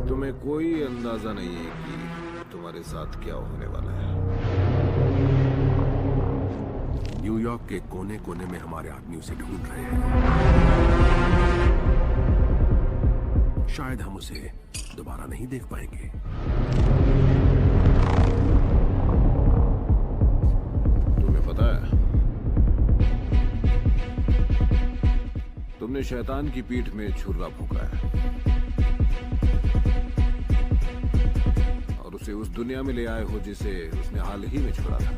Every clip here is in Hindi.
तुम्हें कोई अंदाजा नहीं है कि तुम्हारे साथ क्या होने वाला है। न्यूयॉर्क के कोने कोने में हमारे आदमी उसे ढूंढ रहे हैं। शायद हम उसे दोबारा नहीं देख पाएंगे। तुम्हें पता है, तुमने शैतान की पीठ में छुरा फूंका है और उसे उस दुनिया में ले आए हो जिसे उसने हाल ही में छोड़ा था।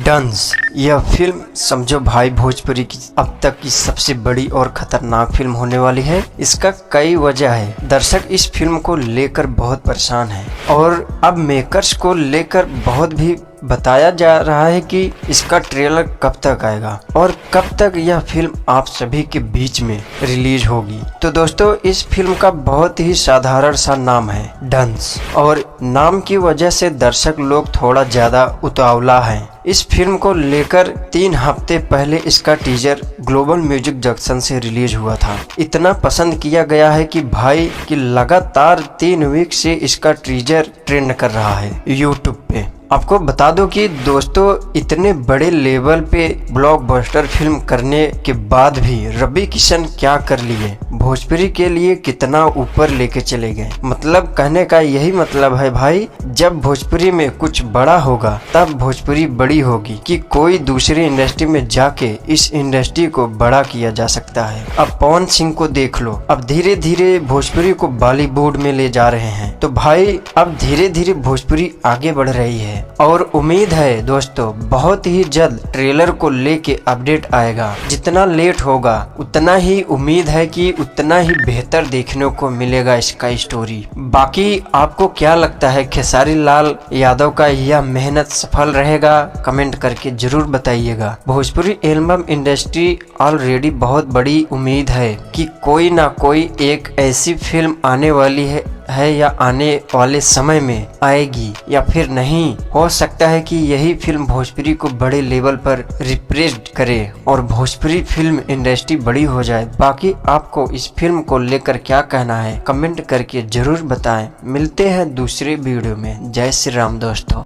डंस, यह फिल्म समझो भाई भोजपुरी की अब तक की सबसे बड़ी और खतरनाक फिल्म होने वाली है। इसका कई वजह है। दर्शक इस फिल्म को लेकर बहुत परेशान हैं और अब मेकर्स को लेकर बहुत भी बताया जा रहा है कि इसका ट्रेलर कब तक आएगा और कब तक यह फिल्म आप सभी के बीच में रिलीज होगी। तो दोस्तों, इस फिल्म का बहुत ही साधारण सा नाम है डंस और नाम की वजह से दर्शक लोग थोड़ा ज्यादा उतावला हैं। इस फिल्म को लेकर 3 हफ्ते पहले इसका टीजर ग्लोबल म्यूजिक जंक्शन से रिलीज हुआ था। इतना पसंद किया गया है कि भाई कि लगातार 3 वीक से इसका टीजर ट्रेंड कर रहा है यूट्यूब पे। आपको बता दो कि दोस्तों, इतने बड़े लेवल पे ब्लॉकबस्टर फिल्म करने के बाद भी रवि किशन क्या कर लिए, भोजपुरी के लिए कितना ऊपर लेके चले गए। मतलब कहने का यही मतलब है भाई, जब भोजपुरी में कुछ बड़ा होगा तब भोजपुरी बड़ी होगी कि कोई दूसरी इंडस्ट्री में जाके इस इंडस्ट्री को बड़ा किया जा सकता है। अब पवन सिंह को देख लो, अब धीरे धीरे भोजपुरी को बॉलीवुड में ले जा रहे हैं। तो भाई अब धीरे धीरे भोजपुरी आगे बढ़ रही है और उम्मीद है दोस्तों बहुत ही जल्द ट्रेलर को लेके अपडेट आएगा। जितना लेट होगा उतना ही उम्मीद है कि उतना ही बेहतर देखने को मिलेगा इसका स्टोरी। बाकी आपको क्या लगता है, खेसारी लाल यादव का यह मेहनत सफल रहेगा? कमेंट करके जरूर बताइएगा। भोजपुरी एल्बम इंडस्ट्री ऑलरेडी बहुत बड़ी उम्मीद है कि कोई ना कोई एक ऐसी फिल्म आने वाली है या आने वाले समय में आएगी या फिर नहीं। हो सकता है कि यही फिल्म भोजपुरी को बड़े लेवल पर रिप्रेजेंट करे और भोजपुरी फिल्म इंडस्ट्री बड़ी हो जाए। बाकी आपको इस फिल्म को लेकर क्या कहना है, कमेंट करके जरूर बताएं। मिलते हैं दूसरे वीडियो में। जय श्री राम दोस्तों।